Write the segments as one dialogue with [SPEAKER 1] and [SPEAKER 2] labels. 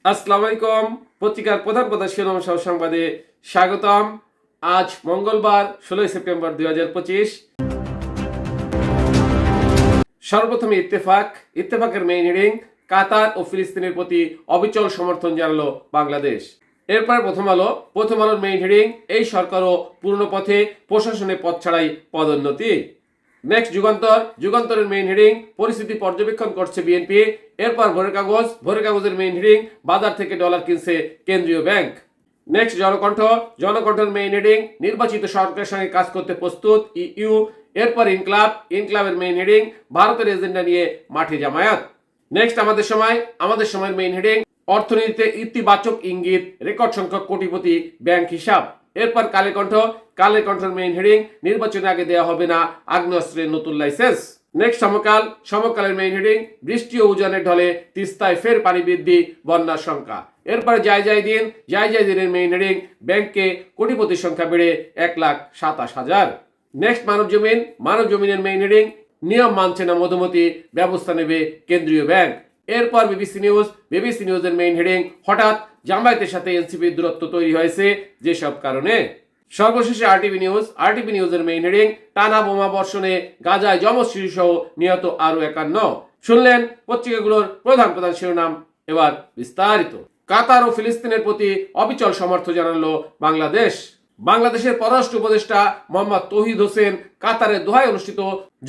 [SPEAKER 1] আসসালামু আলাইকুম। পত্রিকার প্রধান প্রধান শিরোনাম সহ সংবাদে স্বাগতম। আজ মঙ্গলবার 16 সেপ্টেম্বর 2025। সর্বপ্রথমে ইত্তেফাকের মেইন হেডিং, কাতার ও ফিলিস্তিনের প্রতি অবিচল সমর্থন জানালো বাংলাদেশ। এরপর প্রথম আলোর মেইন হেডিং, এই সরকারও পূর্ণ পথে, প্রশাসনে পথ ছাড়াই পদোন্নতি। নেক্সট যুগান্তরের মেইন হেডিং, পরিস্থিতি পর্যবেক্ষণ করছে বিএনপি। এরপর ভোরের কাগজের মেইন হেডিং, বাজার থেকে ডলার কিনছে কেন্দ্রীয় ব্যাংক। নেক্সট জনকণ্ঠের মেইন হেডিং, নির্বাচিত সরকারের সঙ্গে কাজ করতে প্রস্তুত ইইউ। এরপর ইনকলাবের মেইন হেডিং, ভারতের এজেন্ডা নিয়ে মাঠে জামায়াত। নেক্সট আমাদের সময়ের মেইন হেডিং, অর্থনীতিতে ইতিবাচক ইঙ্গিত, রেকর্ড সংখ্যক কোটিপতি ব্যাংক হিসাব। এরপর কালের কণ্ঠের মেইন হেডিং, নির্বাচনের আগে দেওয়া হবে না আগ্নেয়াস্ত্রের নতুন লাইসেন্স। নেক্সট সমকালের মেইন হেডিং, বৃষ্টি ও উজানের ঢলে তিস্তায় ফের পানি বৃদ্ধি, বন্যার সংখ্যা। এরপর জায় দিনের মেইন হেডিং, ব্যাংকে কোটিপতির সংখ্যা বেড়ে 1,27,000। নেক্সট মানবজমিনের মেইন হেডিং, নিয়ম মানছে না মধুমতি, ব্যবস্থা নেবে কেন্দ্রীয় ব্যাংক। এরপর বিবিসি নিউজের মেইন হেডিং, হঠাৎ জামায়াতের সাথে এনসিপির দূরত্ব তৈরি হয়েছে যেসব কারণে। সর্বশেষে আরটিভি নিউজের মেইন হেডিং, টানা বোমা বর্ষণে গাজায় যমজ শিশু সহ নিহত আরো 51। শুনলেন পত্রিকাগুলোর প্রধান প্রধান শিরোনাম। এবার বিস্তারিত। কাতার ও ফিলিস্তিনের প্রতি অবিচল সমর্থন জানালো বাংলাদেশের পররাষ্ট্র উপদেষ্টা মোহাম্মদ তৌহিদ হোসেন কাতারের দোহায় অনুষ্ঠিত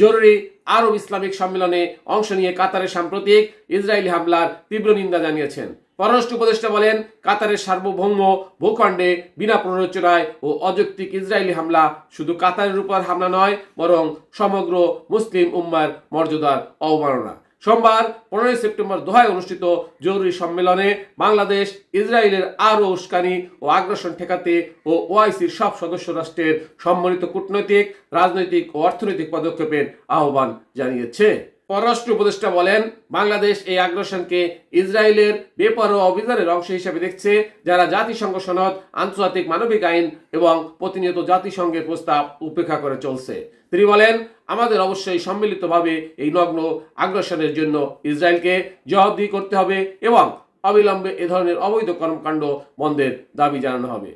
[SPEAKER 1] জরুরি আরব ইসলামিক সম্মেলনে অংশ নিয়ে কাতারের সাম্প্রতিক ইসরায়েলি হামলার তীব্র নিন্দা জানিয়েছেন। পররাষ্ট্র উপদেষ্টা বলেন, কাতারের সার্বভৌম ভূখণ্ডে বিনা প্ররোচনায় ও অযৌক্তিক ইসরায়েলি হামলা শুধু কাতারের উপর হামলা নয়, বরং সমগ্র মুসলিম উম্মার মর্যাদার অবমাননা। সোমবার 15 সেপ্টেম্বর দোহায় অনুষ্ঠিত জরুরি সম্মেলনে বাংলাদেশ ইসরায়েলের আরও উস্কানি ও আগ্রাসন ঠেকাতে ও ওআইসির সব সদস্য রাষ্ট্রের সম্মিলিত কূটনৈতিক, রাজনৈতিক ও অর্থনৈতিক পদক্ষেপের আহ্বান জানিয়েছে। পররাষ্ট্র উপদেষ্টা বলেন, বাংলাদেশ এই আগ্রাসনকে ইসরায়েলের বেপরোয়া অভিযানের অংশ হিসেবে দেখছে, যারা জাতিসংঘ সনদ, আন্তর্জাতিক মানবিক আইন এবং প্রতিনিয়ত জাতিসংঘের প্রস্তাব উপেক্ষা করে চলছে। তিনি বলেন, আমাদের অবশ্যই সম্মিলিতভাবে এই নগ্ন আগ্রাসনের জন্য ইসরায়েলকে জবাবদিহি করতে হবে এবং অবিলম্বে এ ধরনের অবৈধ কর্মকাণ্ড বন্ধের দাবি জানানো হবে।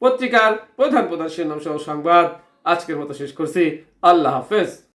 [SPEAKER 1] পত্রিকার প্রধান শিরোনাম সহ সংবাদ আজকের মতো শেষ করছি। আল্লাহ হাফেজ।